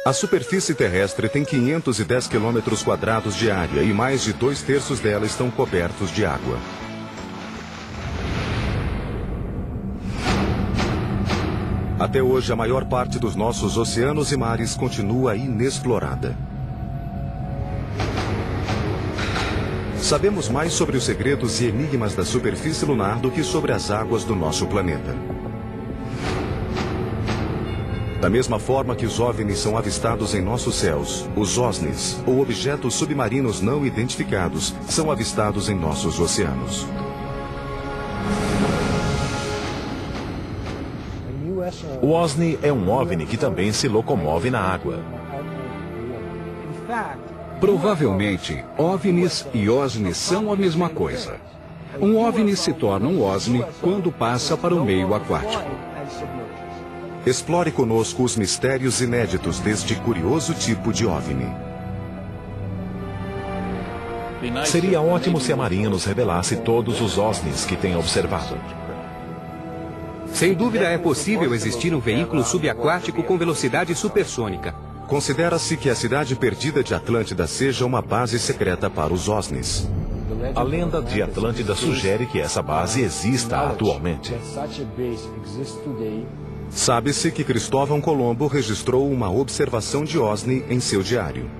A superfície terrestre tem 510 quilômetros quadrados de área e mais de 2/3 dela estão cobertos de água. Até hoje, a maior parte dos nossos oceanos e mares continua inexplorada. Sabemos mais sobre os segredos e enigmas da superfície lunar do que sobre as águas do nosso planeta. Da mesma forma que os OVNIs são avistados em nossos céus, os OSNIs, ou objetos submarinos não identificados, são avistados em nossos oceanos. O OSNI é um OVNI que também se locomove na água. Provavelmente, OVNIs e OSNIs são a mesma coisa. Um OVNI se torna um OSNI quando passa para o meio aquático. Explore conosco os mistérios inéditos deste curioso tipo de OVNI. Seria ótimo se a Marinha nos revelasse todos os OSNIs que tem observado. Sem dúvida é possível existir um veículo subaquático com velocidade supersônica. Considera-se que a cidade perdida de Atlântida seja uma base secreta para os OSNIs. A lenda de Atlântida sugere que essa base exista atualmente. Sabe-se que Cristóvão Colombo registrou uma observação de OSNI em seu diário.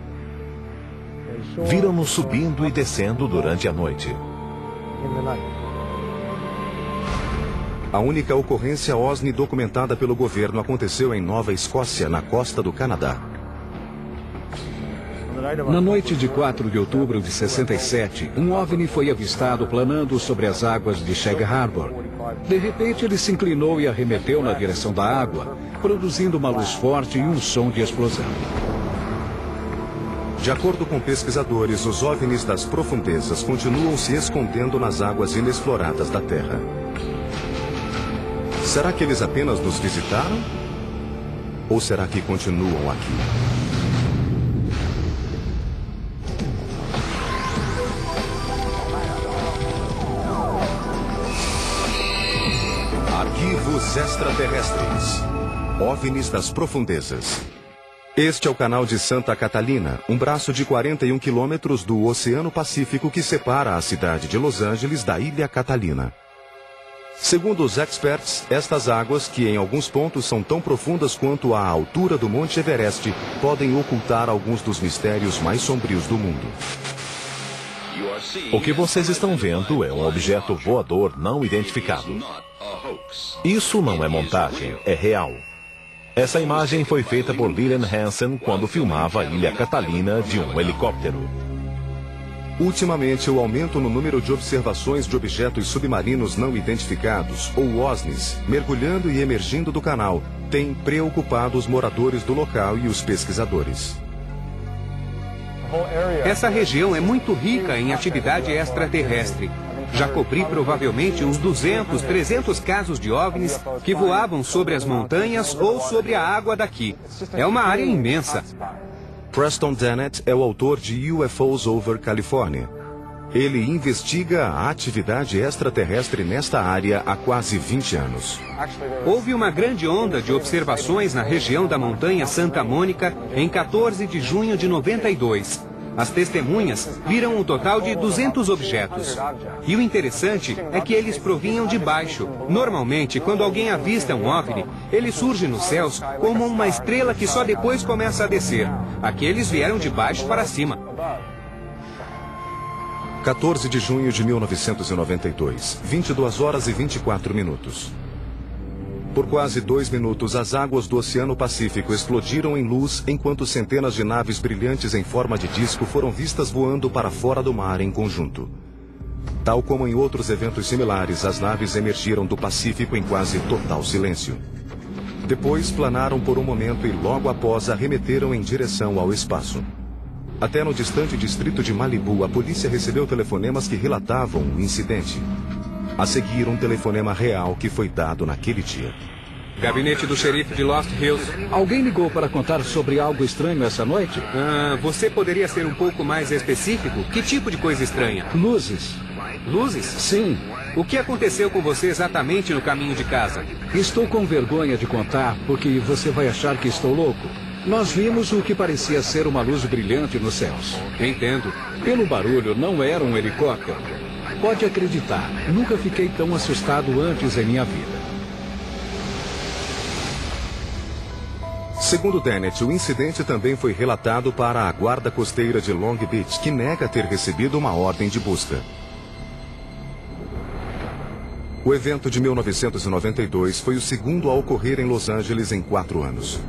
Viram-nos subindo e descendo durante a noite. A única ocorrência OSNI documentada pelo governo aconteceu em Nova Escócia, na costa do Canadá. Na noite de 4 de outubro de 67, um OVNI foi avistado planando sobre as águas de Shag Harbor. De repente, ele se inclinou e arremeteu na direção da água, produzindo uma luz forte e um som de explosão. De acordo com pesquisadores, os OVNIs das profundezas continuam se escondendo nas águas inexploradas da Terra. Será que eles apenas nos visitaram? Ou será que continuam aqui? Arquivos extraterrestres. OVNIs das profundezas. Este é o canal de Santa Catalina, um braço de 41 quilômetros do Oceano Pacífico que separa a cidade de Los Angeles da Ilha Catalina. Segundo os experts, estas águas, que em alguns pontos são tão profundas quanto a altura do Monte Everest, podem ocultar alguns dos mistérios mais sombrios do mundo. O que vocês estão vendo é um objeto voador não identificado. Isso não é montagem, é real. Essa imagem foi feita por Lillian Hansen quando filmava a Ilha Catalina de um helicóptero. Ultimamente, o aumento no número de observações de objetos submarinos não identificados, ou OSNIs, mergulhando e emergindo do canal, tem preocupado os moradores do local e os pesquisadores. Essa região é muito rica em atividade extraterrestre. Já cobri provavelmente uns 200, 300 casos de OVNIs que voavam sobre as montanhas ou sobre a água daqui. É uma área imensa. Preston Dennett é o autor de UFOs Over California. Ele investiga a atividade extraterrestre nesta área há quase 20 anos. Houve uma grande onda de observações na região da montanha Santa Mônica em 14 de junho de 92. As testemunhas viram um total de 200 objetos. E o interessante é que eles provinham de baixo. Normalmente, quando alguém avista um OVNI, ele surge nos céus como uma estrela que só depois começa a descer. Aqui eles vieram de baixo para cima. 14 de junho de 1992, 22 horas e 24 minutos. Por quase 2 minutos, as águas do Oceano Pacífico explodiram em luz enquanto centenas de naves brilhantes em forma de disco foram vistas voando para fora do mar em conjunto. Tal como em outros eventos similares, as naves emergiram do Pacífico em quase total silêncio. Depois planaram por um momento e logo após arremeteram em direção ao espaço. Até no distante distrito de Malibu, a polícia recebeu telefonemas que relatavam o incidente. A seguir, um telefonema real que foi dado naquele dia. Gabinete do xerife de Lost Hills. Alguém ligou para contar sobre algo estranho essa noite? Você poderia ser um pouco mais específico? Que tipo de coisa estranha? Luzes. Luzes? Sim. O que aconteceu com você exatamente no caminho de casa? Estou com vergonha de contar, porque você vai achar que estou louco. Nós vimos o que parecia ser uma luz brilhante nos céus. Entendo. Pelo barulho, não era um helicóptero. Pode acreditar, nunca fiquei tão assustado antes em minha vida. Segundo Dennett, o incidente também foi relatado para a guarda costeira de Long Beach, que nega ter recebido uma ordem de busca. O evento de 1992 foi o segundo a ocorrer em Los Angeles em 4 anos.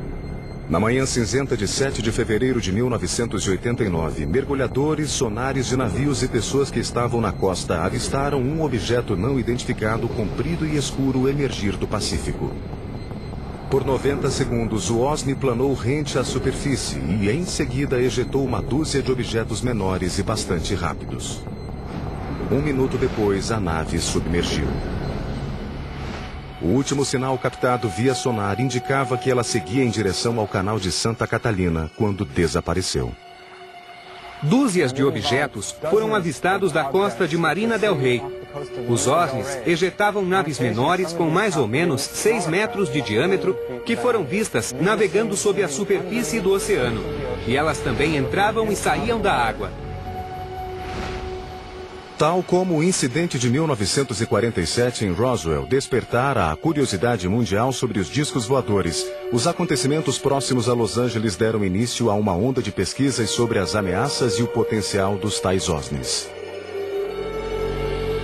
Na manhã cinzenta de 7 de fevereiro de 1989, mergulhadores, sonares de navios e pessoas que estavam na costa avistaram um objeto não identificado comprido e escuro emergir do Pacífico. Por 90 segundos, o OSNI planou rente à superfície e, em seguida, ejetou uma dúzia de objetos menores e bastante rápidos. 1 minuto depois, a nave submergiu. O último sinal captado via sonar indicava que ela seguia em direção ao canal de Santa Catalina, quando desapareceu. Dúzias de objetos foram avistados da costa de Marina del Rey. Os OSNIs ejetavam naves menores com mais ou menos 6 metros de diâmetro que foram vistas navegando sob a superfície do oceano. E elas também entravam e saíam da água. Tal como o incidente de 1947 em Roswell despertara a curiosidade mundial sobre os discos voadores, os acontecimentos próximos a Los Angeles deram início a uma onda de pesquisas sobre as ameaças e o potencial dos tais OSNIs.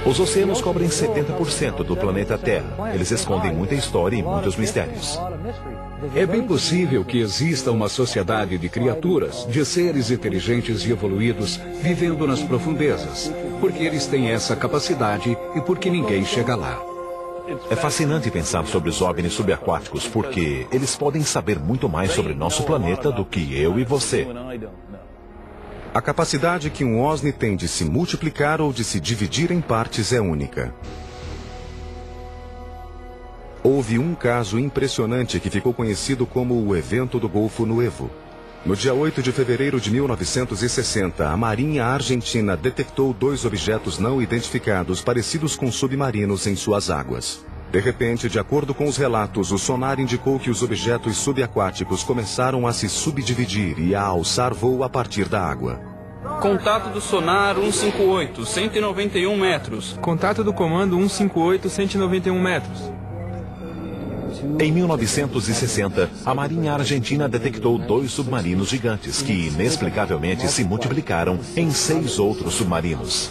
Os oceanos cobrem 70% do planeta Terra. Eles escondem muita história e muitos mistérios. É bem possível que exista uma sociedade de criaturas, de seres inteligentes e evoluídos, vivendo nas profundezas, porque eles têm essa capacidade e porque ninguém chega lá. É fascinante pensar sobre os OVNIs subaquáticos, porque eles podem saber muito mais sobre nosso planeta do que eu e você. A capacidade que um OSNI tem de se multiplicar ou de se dividir em partes é única. Houve um caso impressionante que ficou conhecido como o Evento do Golfo Nuevo. No dia 8 de fevereiro de 1960, a Marinha Argentina detectou 2 objetos não identificados parecidos com submarinos em suas águas. De repente, de acordo com os relatos, o sonar indicou que os objetos subaquáticos começaram a se subdividir e a alçar voo a partir da água. Contato do sonar 158, 191 metros. Contato do comando 158, 191 metros. Em 1960, a Marinha Argentina detectou 2 submarinos gigantes que, inexplicavelmente, se multiplicaram em 6 outros submarinos.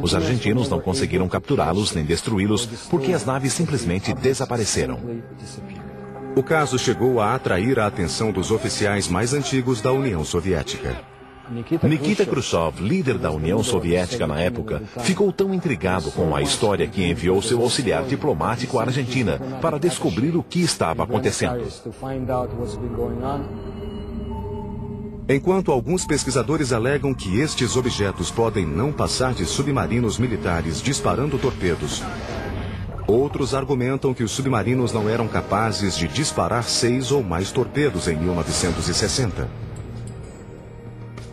Os argentinos não conseguiram capturá-los nem destruí-los porque as naves simplesmente desapareceram. O caso chegou a atrair a atenção dos oficiais mais antigos da União Soviética. Nikita Khrushchev, líder da União Soviética na época, ficou tão intrigado com a história que enviou seu auxiliar diplomático à Argentina para descobrir o que estava acontecendo. Enquanto alguns pesquisadores alegam que estes objetos podem não passar de submarinos militares disparando torpedos, outros argumentam que os submarinos não eram capazes de disparar 6 ou mais torpedos em 1960.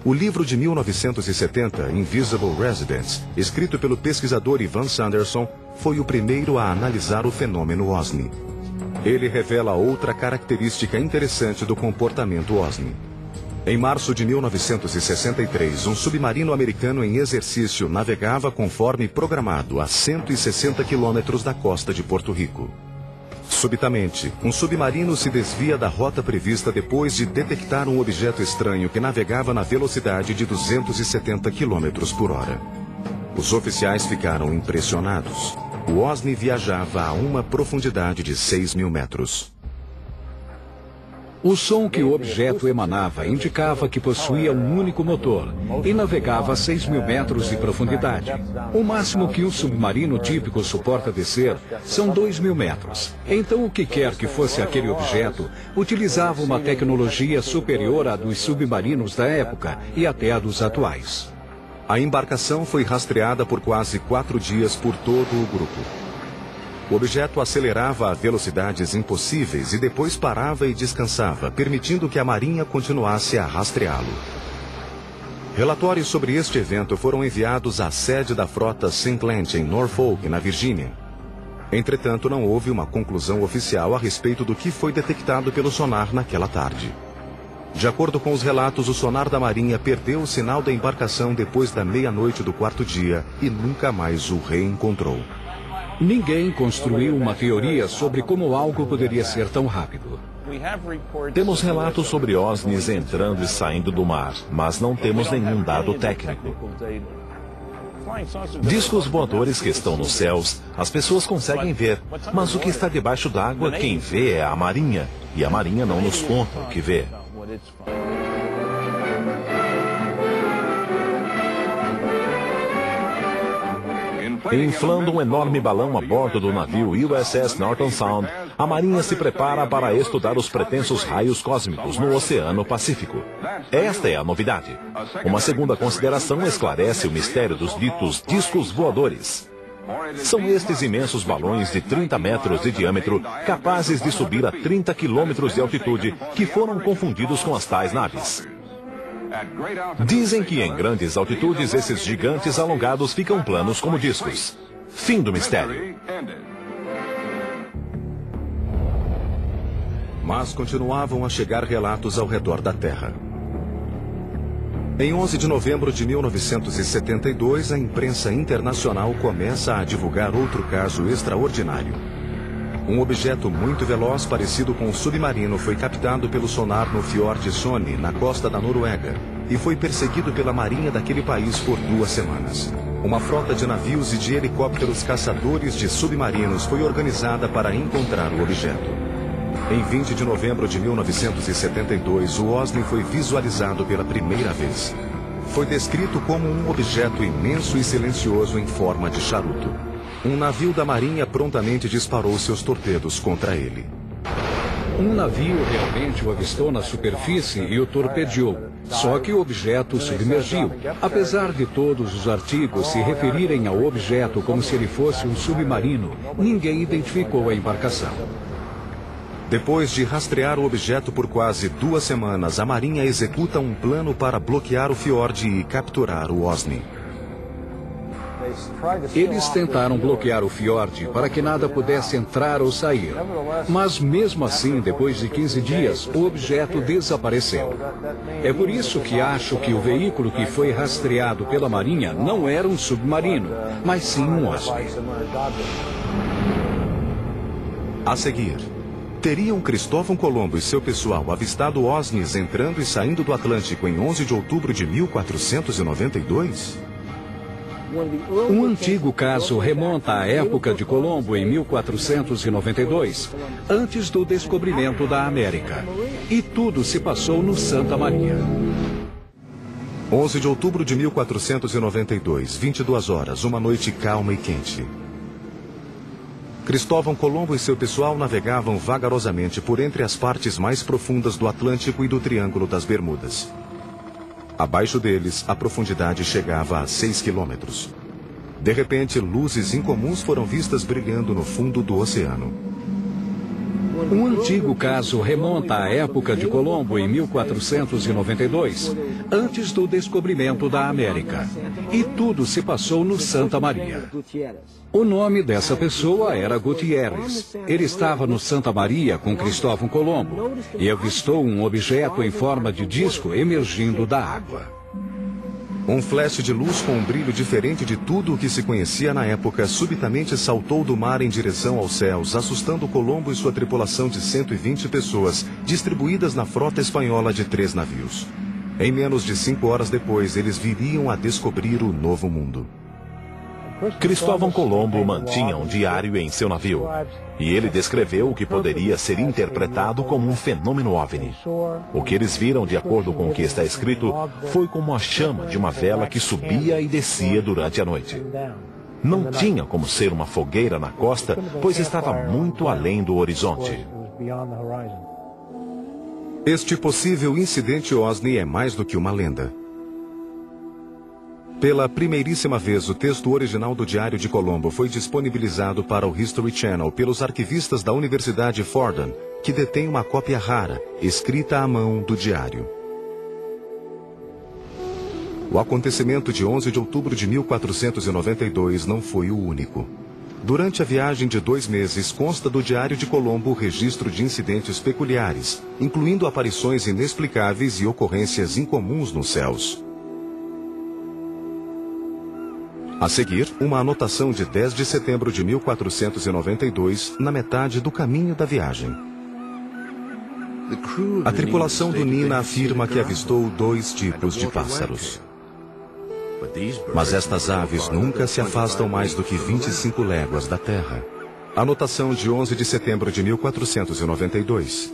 O livro de 1970, Invisible Residents, escrito pelo pesquisador Ivan Sanderson, foi o primeiro a analisar o fenômeno OSNI. Ele revela outra característica interessante do comportamento OSNI. Em março de 1963, um submarino americano em exercício navegava conforme programado a 160 quilômetros da costa de Porto Rico. Subitamente, um submarino se desvia da rota prevista depois de detectar um objeto estranho que navegava na velocidade de 270 km por hora. Os oficiais ficaram impressionados. O OSNI viajava a uma profundidade de 6.000 metros. O som que o objeto emanava indicava que possuía um único motor e navegava a 6.000 metros de profundidade. O máximo que um submarino típico suporta descer são 2.000 metros. Então, o que quer que fosse aquele objeto, utilizava uma tecnologia superior à dos submarinos da época e até à dos atuais. A embarcação foi rastreada por quase 4 dias por todo o grupo. O objeto acelerava a velocidades impossíveis e depois parava e descansava, permitindo que a Marinha continuasse a rastreá-lo. Relatórios sobre este evento foram enviados à sede da frota St. Clair, em Norfolk, na Virgínia. Entretanto, não houve uma conclusão oficial a respeito do que foi detectado pelo sonar naquela tarde. De acordo com os relatos, o sonar da Marinha perdeu o sinal da embarcação depois da meia-noite do quarto dia e nunca mais o reencontrou. Ninguém construiu uma teoria sobre como algo poderia ser tão rápido. Temos relatos sobre OSNIs entrando e saindo do mar, mas não temos nenhum dado técnico. Discos voadores que estão nos céus, as pessoas conseguem ver, mas o que está debaixo d'água, quem vê é a Marinha, e a Marinha não nos conta o que vê. Inflando um enorme balão a bordo do navio USS Norton Sound, a Marinha se prepara para estudar os pretensos raios cósmicos no Oceano Pacífico. Esta é a novidade. Uma segunda consideração esclarece o mistério dos ditos discos voadores. São estes imensos balões de 30 metros de diâmetro, capazes de subir a 30 quilômetros de altitude, que foram confundidos com as tais naves. Dizem que em grandes altitudes esses gigantes alongados ficam planos como discos. Fim do mistério. Mas continuavam a chegar relatos ao redor da Terra. Em 11 de novembro de 1972, a imprensa internacional começa a divulgar outro caso extraordinário. Um objeto muito veloz, parecido com um submarino, foi captado pelo sonar no Fiord Sony, na costa da Noruega, e foi perseguido pela marinha daquele país por 2 semanas. Uma frota de navios e de helicópteros caçadores de submarinos foi organizada para encontrar o objeto. Em 20 de novembro de 1972, o OSNI foi visualizado pela primeira vez. Foi descrito como um objeto imenso e silencioso em forma de charuto. Um navio da Marinha prontamente disparou seus torpedos contra ele. Um navio realmente o avistou na superfície e o torpedeou. Só que o objeto submergiu. Apesar de todos os artigos se referirem ao objeto como se ele fosse um submarino, ninguém identificou a embarcação. Depois de rastrear o objeto por quase 2 semanas, a Marinha executa um plano para bloquear o fiord e capturar o OSNI. Eles tentaram bloquear o fiord para que nada pudesse entrar ou sair. Mas mesmo assim, depois de 15 dias, o objeto desapareceu. É por isso que acho que o veículo que foi rastreado pela Marinha não era um submarino, mas sim um OSNI. A seguir, teriam Cristóvão Colombo e seu pessoal avistado OSNIs entrando e saindo do Atlântico em 11 de outubro de 1492? Um antigo caso remonta à época de Colombo em 1492, antes do descobrimento da América. E tudo se passou no Santa Maria. 11 de outubro de 1492, 22 horas, uma noite calma e quente. Cristóvão Colombo e seu pessoal navegavam vagarosamente por entre as partes mais profundas do Atlântico e do Triângulo das Bermudas. Abaixo deles, a profundidade chegava a 6 quilômetros. De repente, luzes incomuns foram vistas brilhando no fundo do oceano. Um antigo caso remonta à época de Colombo em 1492, antes do descobrimento da América. E tudo se passou no Santa Maria. O nome dessa pessoa era Gutierrez. Ele estava no Santa Maria com Cristóvão Colombo e avistou um objeto em forma de disco emergindo da água. Um flash de luz com um brilho diferente de tudo o que se conhecia na época subitamente saltou do mar em direção aos céus, assustando Colombo e sua tripulação de 120 pessoas, distribuídas na frota espanhola de 3 navios. Em menos de 5 horas depois, eles viriam a descobrir o novo mundo. Cristóvão Colombo mantinha um diário em seu navio, e ele descreveu o que poderia ser interpretado como um fenômeno OVNI. O que eles viram, de acordo com o que está escrito, foi como a chama de uma vela que subia e descia durante a noite. Não tinha como ser uma fogueira na costa, pois estava muito além do horizonte. Este possível incidente OSNI é mais do que uma lenda. Pela primeiríssima vez, o texto original do Diário de Colombo foi disponibilizado para o History Channel pelos arquivistas da Universidade Fordham, que detém uma cópia rara, escrita à mão, do diário. O acontecimento de 11 de outubro de 1492 não foi o único. Durante a viagem de 2 meses, consta do Diário de Colombo o registro de incidentes peculiares, incluindo aparições inexplicáveis e ocorrências incomuns nos céus. A seguir, uma anotação de 10 de setembro de 1492, na metade do caminho da viagem. A tripulação do Nina afirma que avistou 2 tipos de pássaros. Mas estas aves nunca se afastam mais do que 25 léguas da Terra. Anotação de 11 de setembro de 1492.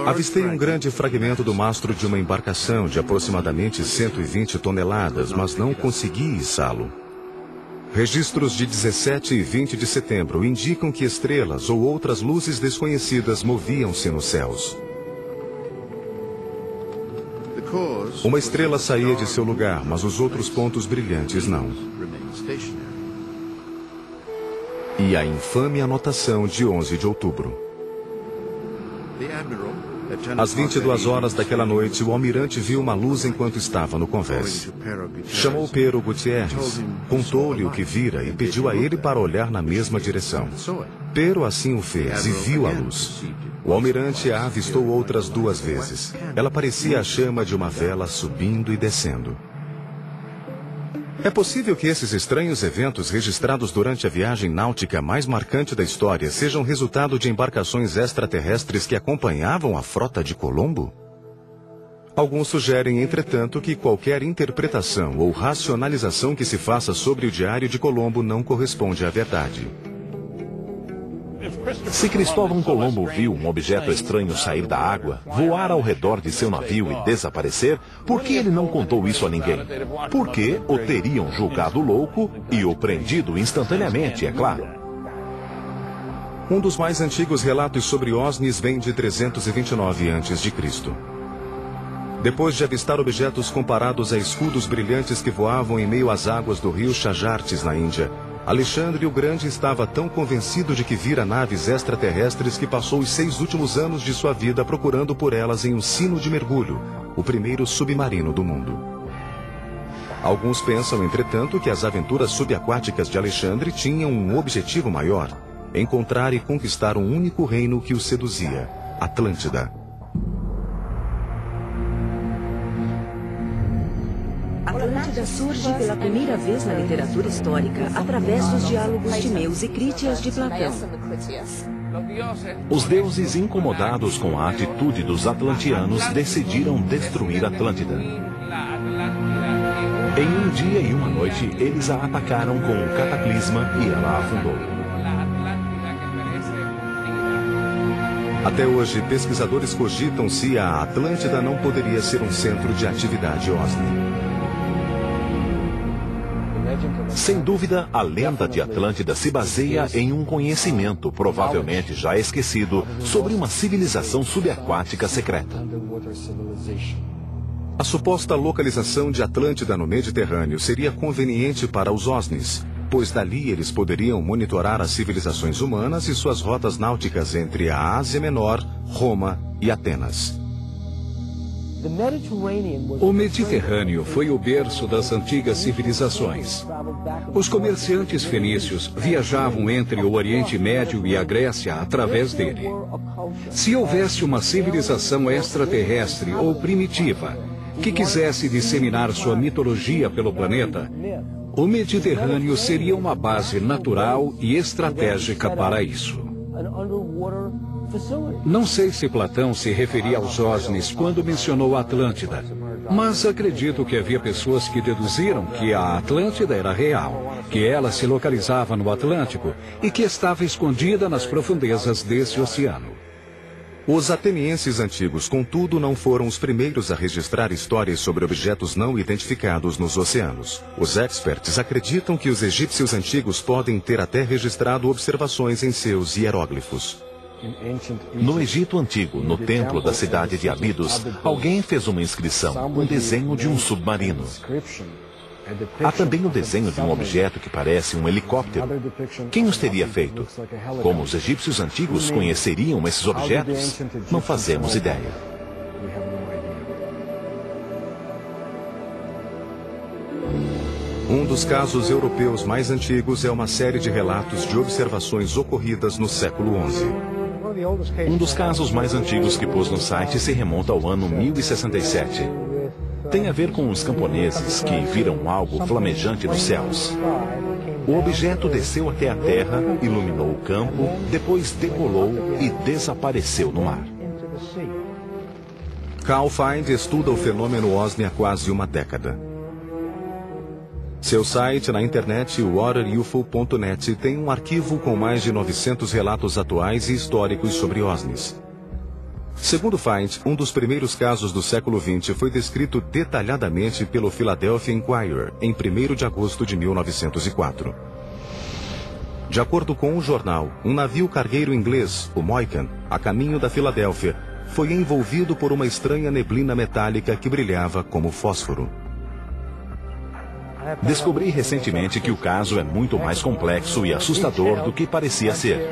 Avistei um grande fragmento do mastro de uma embarcação de aproximadamente 120 toneladas, mas não consegui içá-lo. Registros de 17 e 20 de setembro indicam que estrelas ou outras luzes desconhecidas moviam-se nos céus. Uma estrela saía de seu lugar, mas os outros pontos brilhantes não. E a infame anotação de 11 de outubro. Às 22 horas daquela noite, o almirante viu uma luz enquanto estava no convés. Chamou Pero Gutierrez, contou-lhe o que vira e pediu a ele para olhar na mesma direção. Pero assim o fez e viu a luz. O almirante a avistou outras 2 vezes. Ela parecia a chama de uma vela subindo e descendo. É possível que esses estranhos eventos registrados durante a viagem náutica mais marcante da história sejam resultado de embarcações extraterrestres que acompanhavam a frota de Colombo? Alguns sugerem, entretanto, que qualquer interpretação ou racionalização que se faça sobre o Diário de Colombo não corresponde à verdade. Se Cristóvão Colombo viu um objeto estranho sair da água, voar ao redor de seu navio e desaparecer, por que ele não contou isso a ninguém? Porque o teriam julgado louco e o prendido instantaneamente, é claro. Um dos mais antigos relatos sobre OVNIs vem de 329 a.C. Depois de avistar objetos comparados a escudos brilhantes que voavam em meio às águas do rio Chajartes, na Índia, Alexandre o Grande estava tão convencido de que vira naves extraterrestres que passou os 6 últimos anos de sua vida procurando por elas em um sino de mergulho, o primeiro submarino do mundo. Alguns pensam, entretanto, que as aventuras subaquáticas de Alexandre tinham um objetivo maior: encontrar e conquistar um único reino que o seduzia, Atlântida. Atlântida surge pela primeira vez na literatura histórica através dos diálogos Timeus e Crítias de Platão. Os deuses, incomodados com a atitude dos atlantianos, decidiram destruir Atlântida. Em um dia e uma noite, eles a atacaram com um cataclisma e ela afundou. Até hoje, pesquisadores cogitam se a Atlântida não poderia ser um centro de atividade OVNI. Sem dúvida, a lenda de Atlântida se baseia em um conhecimento, provavelmente já esquecido, sobre uma civilização subaquática secreta. A suposta localização de Atlântida no Mediterrâneo seria conveniente para os OVNIs, pois dali eles poderiam monitorar as civilizações humanas e suas rotas náuticas entre a Ásia Menor, Roma e Atenas. O Mediterrâneo foi o berço das antigas civilizações. Os comerciantes fenícios viajavam entre o Oriente Médio e a Grécia através dele. Se houvesse uma civilização extraterrestre ou primitiva que quisesse disseminar sua mitologia pelo planeta, o Mediterrâneo seria uma base natural e estratégica para isso. Não sei se Platão se referia aos OVNIs quando mencionou a Atlântida, mas acredito que havia pessoas que deduziram que a Atlântida era real, que ela se localizava no Atlântico e que estava escondida nas profundezas desse oceano. Os atenienses antigos, contudo, não foram os primeiros a registrar histórias sobre objetos não identificados nos oceanos. Os experts acreditam que os egípcios antigos podem ter até registrado observações em seus hieróglifos. No Egito Antigo, no templo da cidade de Abidos, alguém fez uma inscrição, um desenho de um submarino. Há também o desenho de um objeto que parece um helicóptero. Quem os teria feito? Como os egípcios antigos conheceriam esses objetos? Não fazemos ideia. Um dos casos europeus mais antigos é uma série de relatos de observações ocorridas no século XI. Um dos casos mais antigos que pôs no site se remonta ao ano 1067. Tem a ver com os camponeses que viram algo flamejante nos céus. O objeto desceu até a terra, iluminou o campo, depois decolou e desapareceu no mar. Carl Find estuda o fenômeno OSNI há quase uma década. Seu site na internet, waterufo.net, tem um arquivo com mais de 900 relatos atuais e históricos sobre OSNIs. Segundo Find, um dos primeiros casos do século XX foi descrito detalhadamente pelo Philadelphia Inquirer em 1º de agosto de 1904. De acordo com o jornal, um navio cargueiro inglês, o Moykan, a caminho da Filadélfia, foi envolvido por uma estranha neblina metálica que brilhava como fósforo. Descobri recentemente que o caso é muito mais complexo e assustador do que parecia ser.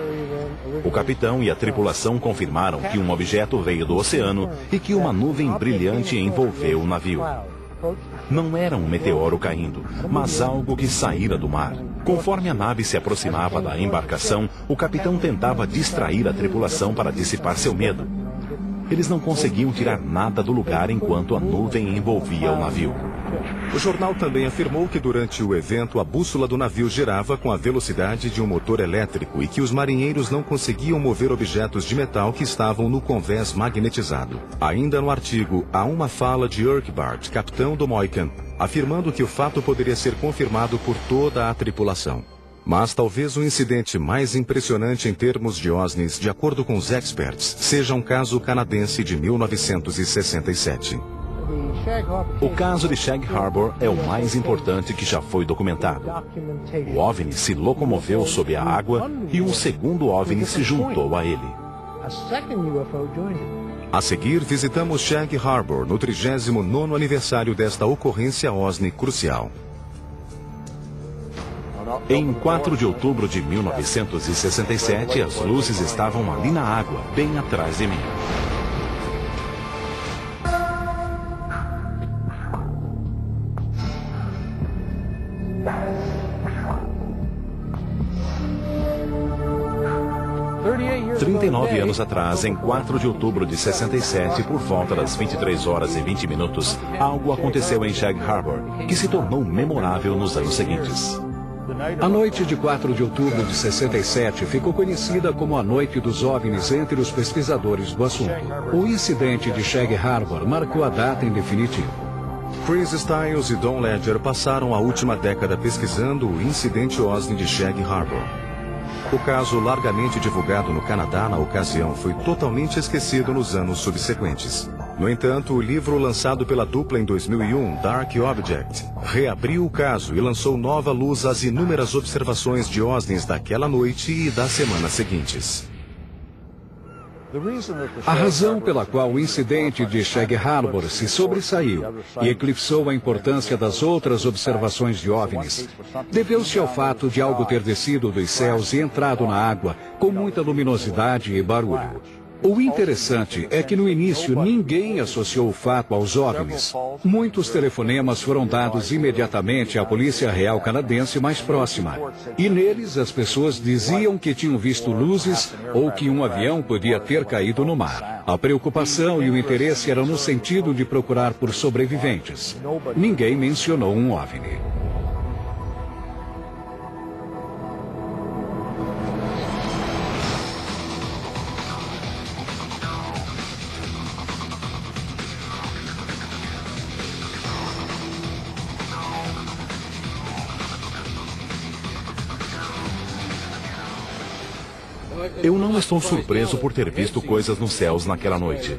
O capitão e a tripulação confirmaram que um objeto veio do oceano e que uma nuvem brilhante envolveu o navio. Não era um meteoro caindo, mas algo que saíra do mar. Conforme a nave se aproximava da embarcação, o capitão tentava distrair a tripulação para dissipar seu medo. Eles não conseguiam tirar nada do lugar enquanto a nuvem envolvia o navio. O jornal também afirmou que durante o evento a bússola do navio girava com a velocidade de um motor elétrico e que os marinheiros não conseguiam mover objetos de metal que estavam no convés magnetizado. Ainda no artigo, há uma fala de Urquhart, capitão do Moykan, afirmando que o fato poderia ser confirmado por toda a tripulação. Mas talvez o incidente mais impressionante em termos de OSNIs, de acordo com os experts, seja um caso canadense de 1967. O caso de Shag Harbor é o mais importante que já foi documentado. O OVNI se locomoveu sob a água e um segundo OVNI se juntou a ele. A seguir, visitamos Shag Harbor no 39º aniversário desta ocorrência OSNI crucial. Em 4 de outubro de 1967, as luzes estavam ali na água, bem atrás de mim. "39 anos atrás, em 4 de outubro de 67, por volta das 23 horas e 20 minutos, algo aconteceu em Shag Harbor, que se tornou memorável nos anos seguintes. A noite de 4 de outubro de 67 ficou conhecida como a Noite dos OVNIs entre os pesquisadores do assunto. O incidente de Shag Harbor marcou a data em definitivo. Chris Stiles e Don Ledger passaram a última década pesquisando o incidente OSNI de Shag Harbor. O caso, largamente divulgado no Canadá na ocasião, foi totalmente esquecido nos anos subsequentes. No entanto, o livro lançado pela dupla em 2001, Dark Object, reabriu o caso e lançou nova luz às inúmeras observações de OSNIs daquela noite e das semanas seguintes. A razão pela qual o incidente de Shag Harbor se sobressaiu e eclipsou a importância das outras observações de OVNIs deveu-se ao fato de algo ter descido dos céus e entrado na água com muita luminosidade e barulho. O interessante é que no início ninguém associou o fato aos OVNIs. Muitos telefonemas foram dados imediatamente à Polícia Real Canadense mais próxima. E neles as pessoas diziam que tinham visto luzes ou que um avião podia ter caído no mar. A preocupação e o interesse eram no sentido de procurar por sobreviventes. Ninguém mencionou um OVNI. Eu não estou surpreso por ter visto coisas nos céus naquela noite.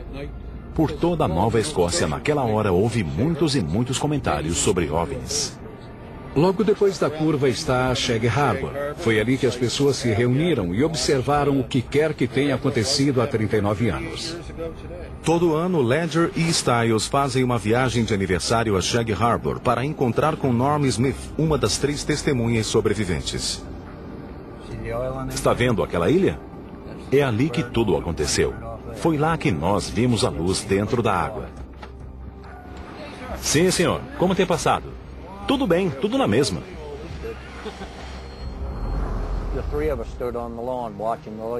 Por toda a Nova Escócia, naquela hora, houve muitos e muitos comentários sobre OVNIs. Logo depois da curva está Shag Harbor. Foi ali que as pessoas se reuniram e observaram o que quer que tenha acontecido há 39 anos. Todo ano, Ledger e Stiles fazem uma viagem de aniversário a Shag Harbor para encontrar com Norm Smith, uma das 3 testemunhas sobreviventes. Está vendo aquela ilha? É ali que tudo aconteceu. Foi lá que nós vimos a luz dentro da água. Sim, senhor. Como tem passado? Tudo bem, tudo na mesma.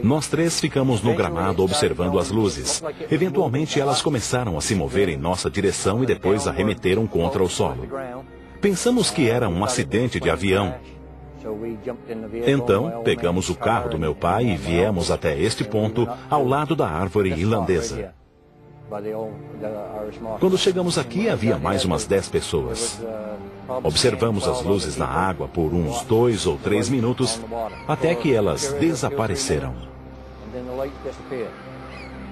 Nós três ficamos no gramado observando as luzes. Eventualmente elas começaram a se mover em nossa direção e depois arremeteram contra o solo. Pensamos que era um acidente de avião. Então, pegamos o carro do meu pai e viemos até este ponto, ao lado da árvore irlandesa. Quando chegamos aqui, havia mais umas 10 pessoas. Observamos as luzes na água por uns 2 ou 3 minutos, até que elas desapareceram.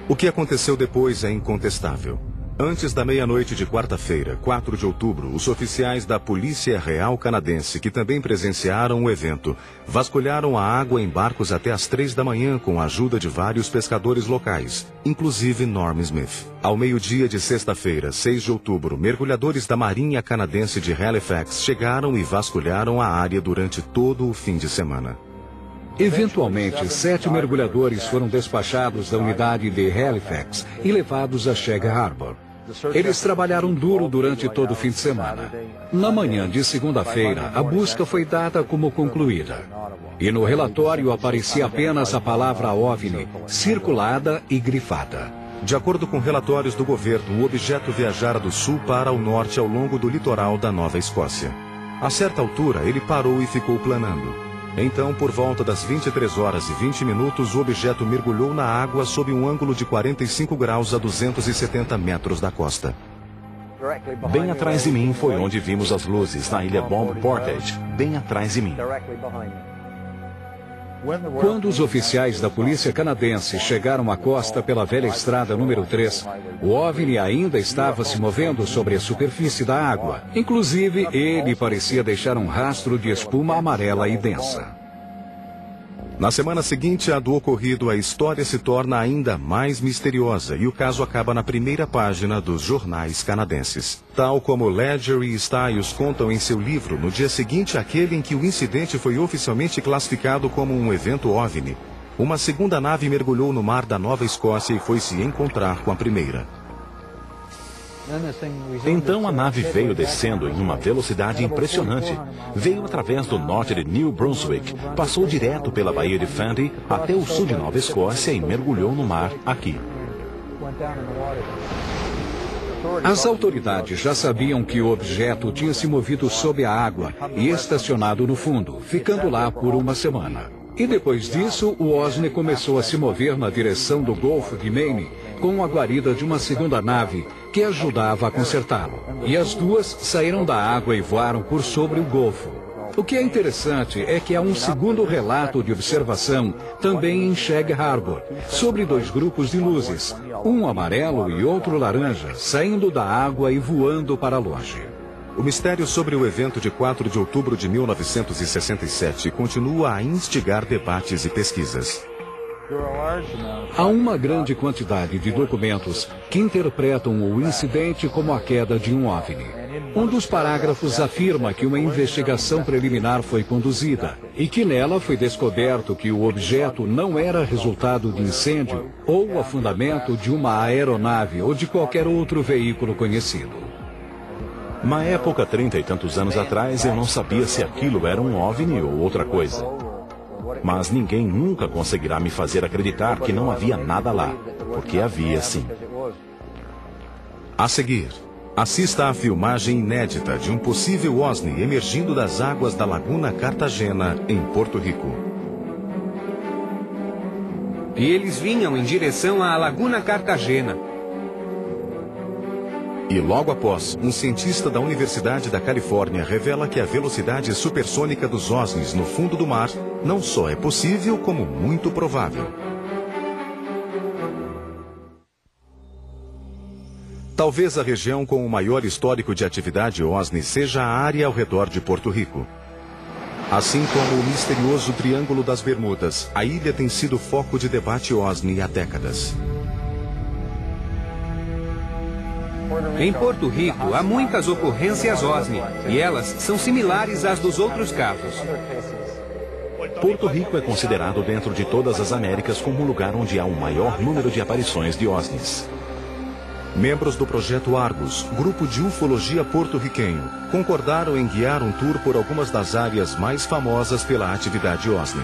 O que aconteceu depois é incontestável. Antes da meia-noite de quarta-feira, 4 de outubro, os oficiais da Polícia Real Canadense, que também presenciaram o evento, vasculharam a água em barcos até às 3 da manhã com a ajuda de vários pescadores locais, inclusive Norm Smith. Ao meio-dia de sexta-feira, 6 de outubro, mergulhadores da Marinha Canadense de Halifax chegaram e vasculharam a área durante todo o fim de semana. Eventualmente, 7 mergulhadores foram despachados da unidade de Halifax e levados a Shag Harbor. Eles trabalharam duro durante todo o fim de semana. Na manhã de segunda-feira, a busca foi dada como concluída. E no relatório aparecia apenas a palavra OVNI, circulada e grifada. De acordo com relatórios do governo, o objeto viajara do sul para o norte ao longo do litoral da Nova Escócia. A certa altura, ele parou e ficou planando. Então, por volta das 23 horas e 20 minutos, o objeto mergulhou na água sob um ângulo de 45 graus a 270 metros da costa. Bem atrás de mim foi onde vimos as luzes, na ilha Bomb Portage, bem atrás de mim. Quando os oficiais da polícia canadense chegaram à costa pela velha estrada número 3, o OVNI ainda estava se movendo sobre a superfície da água. Inclusive, ele parecia deixar um rastro de espuma amarela e densa. Na semana seguinte à do ocorrido, a história se torna ainda mais misteriosa e o caso acaba na primeira página dos jornais canadenses. Tal como Ledger e Stiles contam em seu livro, no dia seguinte àquele em que o incidente foi oficialmente classificado como um evento OVNI, uma segunda nave mergulhou no mar da Nova Escócia e foi se encontrar com a primeira. Então a nave veio descendo em uma velocidade impressionante. Veio através do norte de New Brunswick, passou direto pela Baía de Fundy até o sul de Nova Escócia e mergulhou no mar aqui. As autoridades já sabiam que o objeto tinha se movido sob a água e estacionado no fundo, ficando lá por uma semana. E depois disso, o OVNI começou a se mover na direção do Golfo de Maine, com a guarida de uma segunda nave que ajudava a consertá-lo. E as duas saíram da água e voaram por sobre o Golfo. O que é interessante é que há um segundo relato de observação também em Shag Harbor, sobre 2 grupos de luzes, um amarelo e outro laranja, saindo da água e voando para longe. O mistério sobre o evento de 4 de outubro de 1967 continua a instigar debates e pesquisas. Há uma grande quantidade de documentos que interpretam o incidente como a queda de um OVNI. Um dos parágrafos afirma que uma investigação preliminar foi conduzida e que nela foi descoberto que o objeto não era resultado de incêndio ou afundamento de uma aeronave ou de qualquer outro veículo conhecido. Na época, 30 e tantos anos atrás, eu não sabia se aquilo era um OVNI ou outra coisa. Mas ninguém nunca conseguirá me fazer acreditar que não havia nada lá, porque havia sim. A seguir, assista à filmagem inédita de um possível OVNI emergindo das águas da Laguna Cartagena, em Porto Rico. E eles vinham em direção à Laguna Cartagena. E logo após, um cientista da Universidade da Califórnia revela que a velocidade supersônica dos OVNIs no fundo do mar não só é possível, como muito provável. Talvez a região com o maior histórico de atividade OVNI seja a área ao redor de Porto Rico. Assim como o misterioso Triângulo das Bermudas, a ilha tem sido foco de debate OVNI há décadas. Em Porto Rico, há muitas ocorrências OVNI, e elas são similares às dos outros casos. Porto Rico é considerado dentro de todas as Américas como o lugar onde há o maior número de aparições de OVNIs. Membros do projeto Argus, grupo de ufologia porto-riquenho, concordaram em guiar um tour por algumas das áreas mais famosas pela atividade OVNI.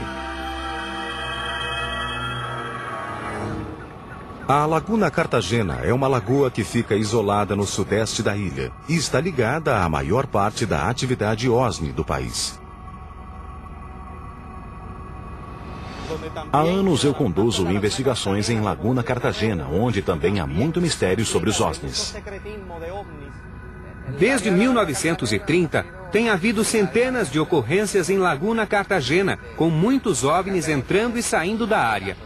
A Laguna Cartagena é uma lagoa que fica isolada no sudeste da ilha e está ligada à maior parte da atividade OVNI do país. Há anos eu conduzo investigações em Laguna Cartagena, onde também há muito mistério sobre os OVNIs. Desde 1930, tem havido centenas de ocorrências em Laguna Cartagena, com muitos OVNIs entrando e saindo da área.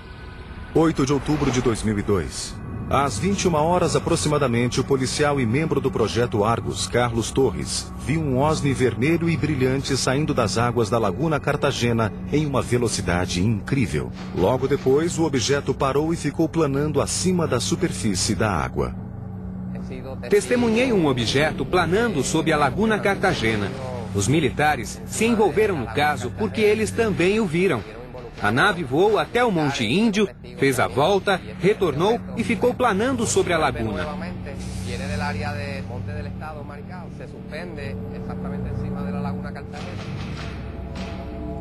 8 de outubro de 2002. Às 21 horas aproximadamente, o policial e membro do projeto Argus, Carlos Torres, viu um OVNI vermelho e brilhante saindo das águas da Laguna Cartagena em uma velocidade incrível. Logo depois, o objeto parou e ficou planando acima da superfície da água. Testemunhei um objeto planando sob a Laguna Cartagena. Os militares se envolveram no caso porque eles também o viram. A nave voou até o Monte Índio, fez a volta, retornou e ficou planando sobre a laguna.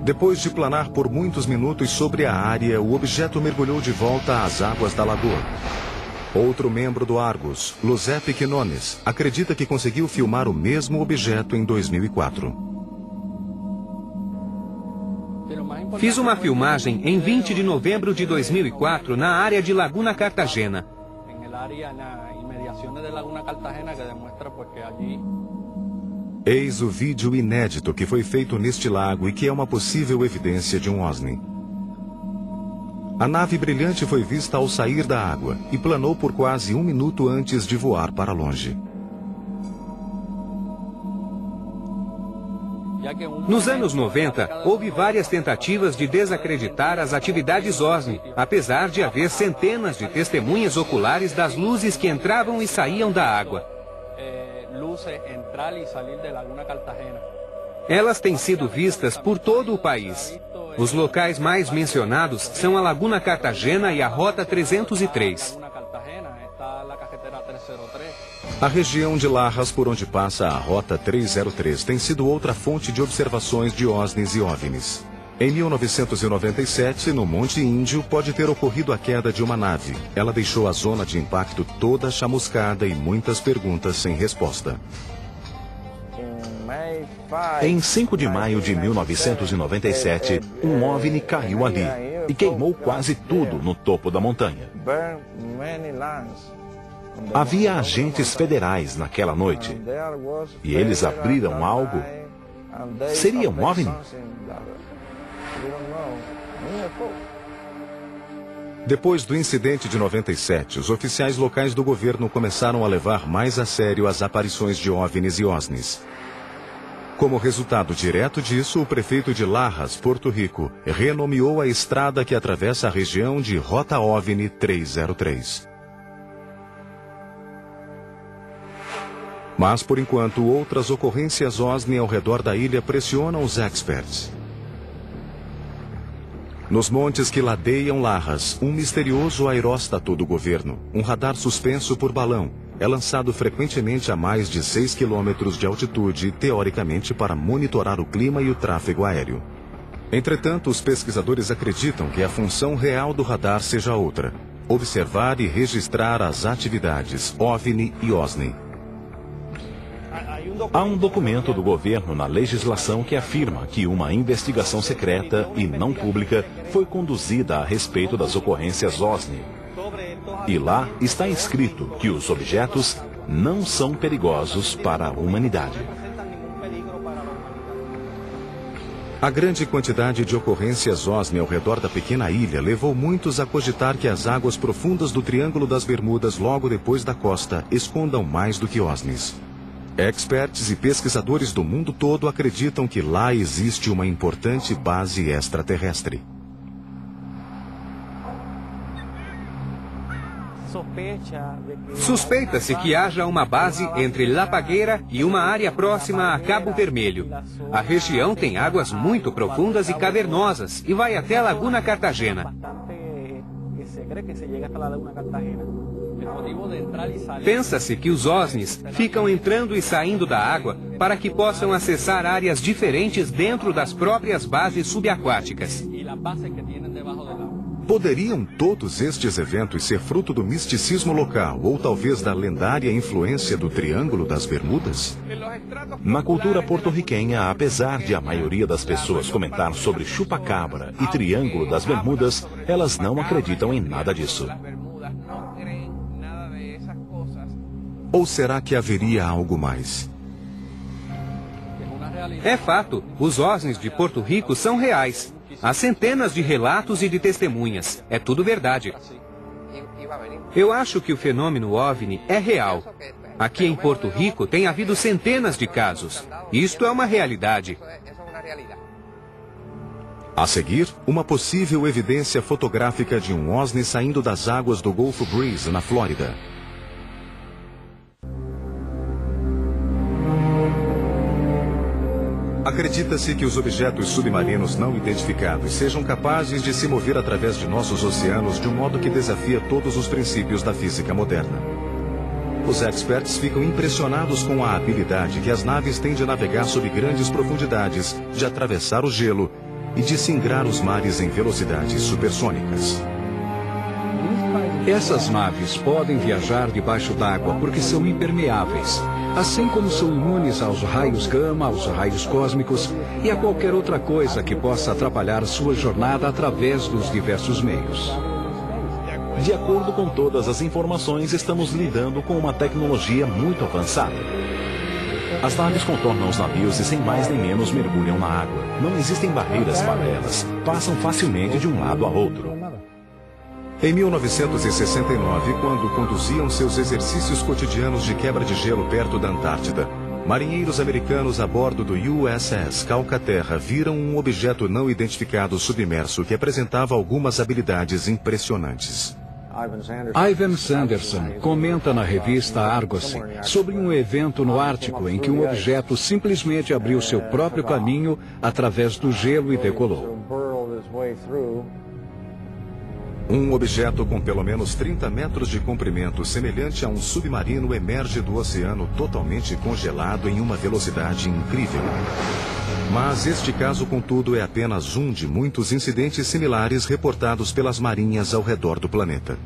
Depois de planar por muitos minutos sobre a área, o objeto mergulhou de volta às águas da lagoa. Outro membro do Argus, Giuseppe Quinones, acredita que conseguiu filmar o mesmo objeto em 2004. Fiz uma filmagem em 20 de novembro de 2004 na área de Laguna Cartagena. Eis o vídeo inédito que foi feito neste lago e que é uma possível evidência de um OVNI. A nave brilhante foi vista ao sair da água e planou por quase 1 minuto antes de voar para longe. Nos anos 90, houve várias tentativas de desacreditar as atividades OVNI, apesar de haver centenas de testemunhas oculares das luzes que entravam e saíam da água. Elas têm sido vistas por todo o país. Os locais mais mencionados são a Laguna Cartagena e a Rota 303. A região de Lajas, por onde passa a Rota 303, tem sido outra fonte de observações de OVNIs e OVNIs. Em 1997, no Monte Índio, pode ter ocorrido a queda de uma nave. Ela deixou a zona de impacto toda chamuscada e muitas perguntas sem resposta. Em 5 de maio de 1997, um OVNI caiu ali e queimou quase tudo no topo da montanha. Havia agentes federais naquela noite e eles abriram algo. Seria um OVNI? Depois do incidente de 97, os oficiais locais do governo começaram a levar mais a sério as aparições de OVNIs e OSNIs. Como resultado direto disso, o prefeito de Lajas, Porto Rico, renomeou a estrada que atravessa a região de Rota OVNI 303. Mas, por enquanto, outras ocorrências OVNI ao redor da ilha pressionam os experts. Nos montes que ladeiam Lajas, um misterioso aeróstato do governo, um radar suspenso por balão, é lançado frequentemente a mais de 6 quilômetros de altitude, teoricamente para monitorar o clima e o tráfego aéreo. Entretanto, os pesquisadores acreditam que a função real do radar seja outra: observar e registrar as atividades OVNI e OSNI. Há um documento do governo na legislação que afirma que uma investigação secreta e não pública foi conduzida a respeito das ocorrências OSNI. E lá está escrito que os objetos não são perigosos para a humanidade. A grande quantidade de ocorrências OSNI ao redor da pequena ilha levou muitos a cogitar que as águas profundas do Triângulo das Bermudas, logo depois da costa, escondam mais do que OSNIs. Experts e pesquisadores do mundo todo acreditam que lá existe uma importante base extraterrestre. Suspeita-se que haja uma base entre La Pagueira e uma área próxima a Cabo Vermelho. A região tem águas muito profundas e cavernosas e vai até a Laguna Cartagena. Pensa-se que os OSNIs ficam entrando e saindo da água para que possam acessar áreas diferentes dentro das próprias bases subaquáticas. Poderiam todos estes eventos ser fruto do misticismo local ou talvez da lendária influência do Triângulo das Bermudas? Na cultura porto-riquenha, apesar de a maioria das pessoas comentar sobre chupacabra e Triângulo das Bermudas, elas não acreditam em nada disso. Ou será que haveria algo mais? É fato, os OSNIs de Porto Rico são reais. Há centenas de relatos e de testemunhas. É tudo verdade. Eu acho que o fenômeno OVNI é real. Aqui em Porto Rico tem havido centenas de casos. Isto é uma realidade. A seguir, uma possível evidência fotográfica de um OSNI saindo das águas do Golfo Breeze, na Flórida. Acredita-se que os objetos submarinos não identificados sejam capazes de se mover através de nossos oceanos de um modo que desafia todos os princípios da física moderna. Os experts ficam impressionados com a habilidade que as naves têm de navegar sob grandes profundidades, de atravessar o gelo e de singrar os mares em velocidades supersônicas. Essas naves podem viajar debaixo d'água porque são impermeáveis, assim como são imunes aos raios gama, aos raios cósmicos e a qualquer outra coisa que possa atrapalhar sua jornada através dos diversos meios. De acordo com todas as informações, estamos lidando com uma tecnologia muito avançada. As naves contornam os navios e sem mais nem menos mergulham na água. Não existem barreiras para elas. Passam facilmente de um lado a outro. Em 1969, quando conduziam seus exercícios cotidianos de quebra de gelo perto da Antártida, marinheiros americanos a bordo do USS Calcaterra viram um objeto não identificado submerso que apresentava algumas habilidades impressionantes. Ivan Sanderson comenta na revista Argosy sobre um evento no Ártico em que um objeto simplesmente abriu seu próprio caminho através do gelo e decolou. Um objeto com pelo menos 30 metros de comprimento, semelhante a um submarino, emerge do oceano totalmente congelado em uma velocidade incrível. Mas este caso, contudo, é apenas um de muitos incidentes similares reportados pelas marinhas ao redor do planeta.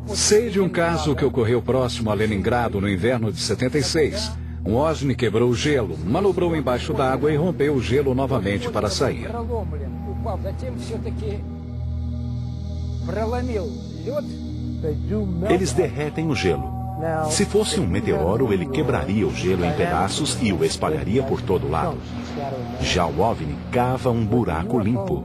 Sei de um caso que ocorreu próximo a Leningrado no inverno de 76. Um OSNI quebrou o gelo, manobrou embaixo d'água e rompeu o gelo novamente para sair. Eles derretem o gelo. Se fosse um meteoro, ele quebraria o gelo em pedaços e o espalharia por todo lado. Já o OVNI cava um buraco limpo.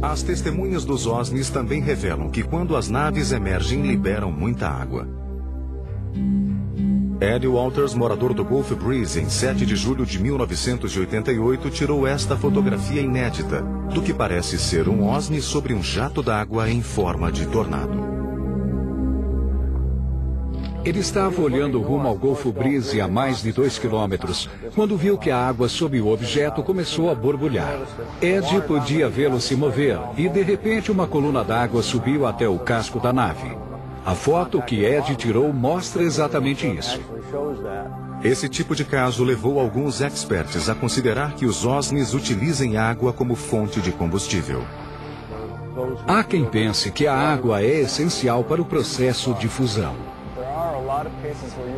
As testemunhas dos OSNIs também revelam que quando as naves emergem, liberam muita água. Eddie Walters, morador do Gulf Breeze, em 7 de julho de 1988, tirou esta fotografia inédita do que parece ser um OSNI sobre um jato d'água em forma de tornado. Ele estava olhando rumo ao Golfo Breeze a mais de 2 quilômetros, quando viu que a água sob o objeto começou a borbulhar. Ed podia vê-lo se mover e, de repente, uma coluna d'água subiu até o casco da nave. A foto que Ed tirou mostra exatamente isso. Esse tipo de caso levou alguns experts a considerar que os OSNIs utilizem água como fonte de combustível. Há quem pense que a água é essencial para o processo de fusão.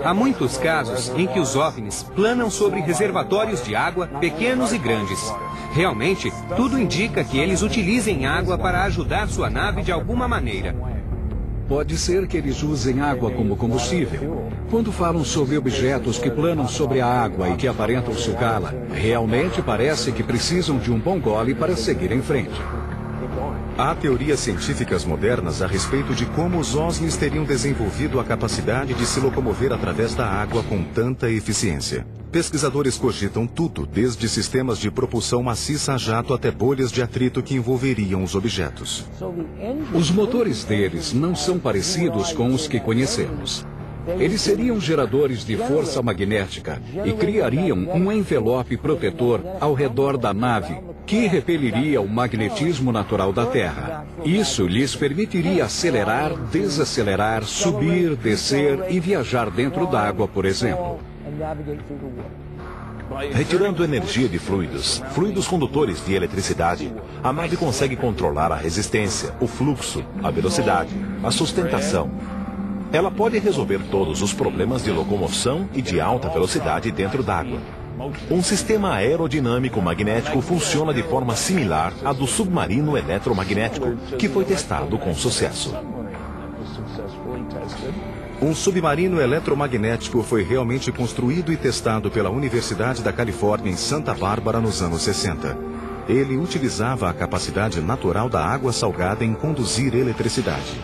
Há muitos casos em que os OVNIs planam sobre reservatórios de água pequenos e grandes. Realmente, tudo indica que eles utilizem água para ajudar sua nave de alguma maneira. Pode ser que eles usem água como combustível. Quando falam sobre objetos que planam sobre a água e que aparentam sugá-la, realmente parece que precisam de um bom gole para seguir em frente. Há teorias científicas modernas a respeito de como os OSNIs teriam desenvolvido a capacidade de se locomover através da água com tanta eficiência. Pesquisadores cogitam tudo, desde sistemas de propulsão maciça a jato até bolhas de atrito que envolveriam os objetos. Os motores deles não são parecidos com os que conhecemos. Eles seriam geradores de força magnética e criariam um envelope protetor ao redor da nave, que repeliria o magnetismo natural da Terra. Isso lhes permitiria acelerar, desacelerar, subir, descer e viajar dentro d'água, por exemplo. Retirando energia de fluidos condutores de eletricidade, a nave consegue controlar a resistência, o fluxo, a velocidade, a sustentação. Ela pode resolver todos os problemas de locomoção e de alta velocidade dentro d'água. Um sistema aerodinâmico magnético funciona de forma similar à do submarino eletromagnético, que foi testado com sucesso. Um submarino eletromagnético foi realmente construído e testado pela Universidade da Califórnia em Santa Bárbara nos anos 60. Ele utilizava a capacidade natural da água salgada em conduzir eletricidade.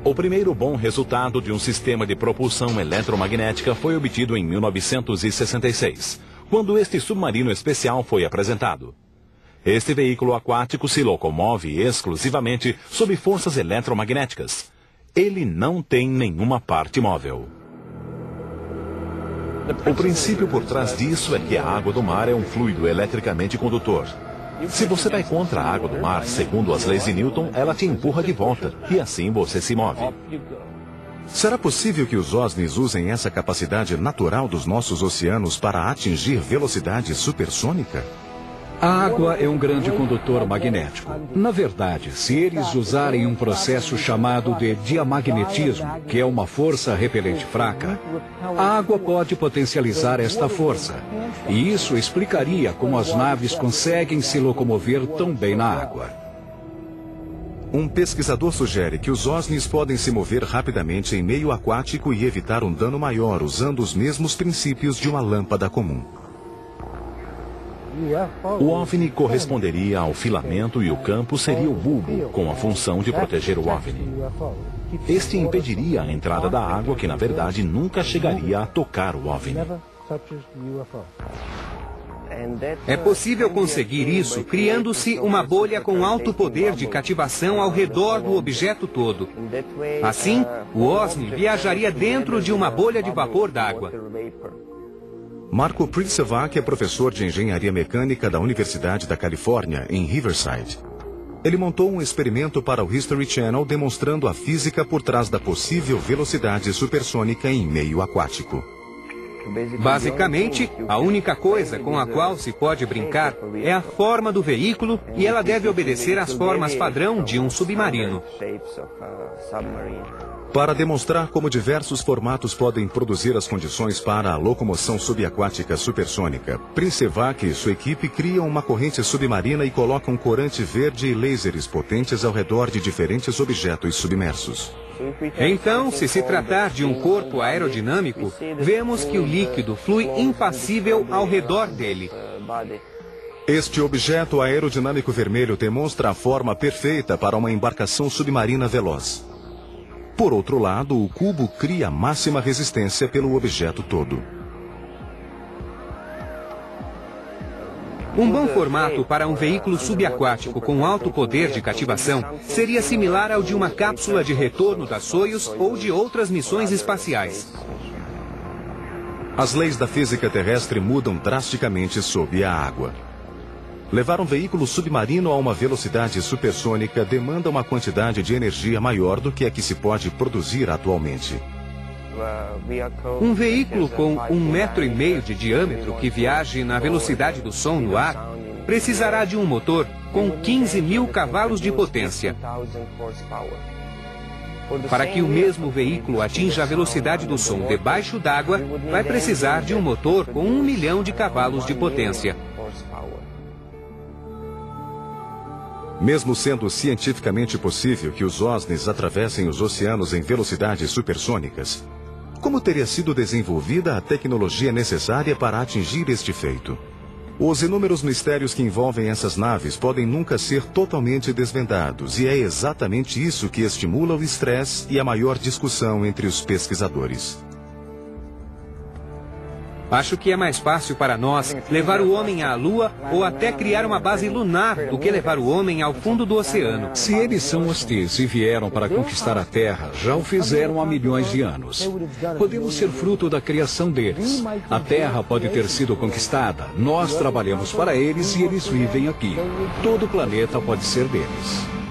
O primeiro bom resultado de um sistema de propulsão eletromagnética foi obtido em 1966, quando este submarino especial foi apresentado. Este veículo aquático se locomove exclusivamente sob forças eletromagnéticas. Ele não tem nenhuma parte móvel. O princípio por trás disso é que a água do mar é um fluido eletricamente condutor. Se você vai contra a água do mar, segundo as leis de Newton, ela te empurra de volta, e assim você se move. Será possível que os OSNIs usem essa capacidade natural dos nossos oceanos para atingir velocidade supersônica? A água é um grande condutor magnético. Na verdade, se eles usarem um processo chamado de diamagnetismo, que é uma força repelente fraca, a água pode potencializar esta força. E isso explicaria como as naves conseguem se locomover tão bem na água. Um pesquisador sugere que os OSNIs podem se mover rapidamente em meio aquático e evitar um dano maior usando os mesmos princípios de uma lâmpada comum. O OVNI corresponderia ao filamento e o campo seria o bulbo, com a função de proteger o OVNI. Este impediria a entrada da água, que na verdade nunca chegaria a tocar o OVNI. É possível conseguir isso criando-se uma bolha com alto poder de cativação ao redor do objeto todo. Assim, o OSNI viajaria dentro de uma bolha de vapor d'água. Marco Pricevak é professor de engenharia mecânica da Universidade da Califórnia, em Riverside. Ele montou um experimento para o History Channel demonstrando a física por trás da possível velocidade supersônica em meio aquático. Basicamente, a única coisa com a qual se pode brincar é a forma do veículo e ela deve obedecer às formas padrão de um submarino. Para demonstrar como diversos formatos podem produzir as condições para a locomoção subaquática supersônica, Pricevak e sua equipe criam uma corrente submarina e colocam corante verde e lasers potentes ao redor de diferentes objetos submersos. Então, se tratar de um corpo aerodinâmico, vemos que o líquido flui impassível ao redor dele. Este objeto aerodinâmico vermelho demonstra a forma perfeita para uma embarcação submarina veloz. Por outro lado, o cubo cria máxima resistência pelo objeto todo. Um bom formato para um veículo subaquático com alto poder de cativação seria similar ao de uma cápsula de retorno da Soyuz ou de outras missões espaciais. As leis da física terrestre mudam drasticamente sob a água. Levar um veículo submarino a uma velocidade supersônica demanda uma quantidade de energia maior do que a que se pode produzir atualmente. Um veículo com 1,5 metro de diâmetro que viaje na velocidade do som no ar precisará de um motor com 15.000 cavalos de potência. Para que o mesmo veículo atinja a velocidade do som debaixo d'água, vai precisar de um motor com 1 milhão de cavalos de potência. Mesmo sendo cientificamente possível que os OSNIs atravessem os oceanos em velocidades supersônicas, como teria sido desenvolvida a tecnologia necessária para atingir este feito? Os inúmeros mistérios que envolvem essas naves podem nunca ser totalmente desvendados, e é exatamente isso que estimula o estresse e a maior discussão entre os pesquisadores. Acho que é mais fácil para nós levar o homem à Lua ou até criar uma base lunar do que levar o homem ao fundo do oceano. Se eles são hostis e vieram para conquistar a Terra, já o fizeram há milhões de anos. Podemos ser fruto da criação deles. A Terra pode ter sido conquistada, nós trabalhamos para eles e eles vivem aqui. Todo o planeta pode ser deles.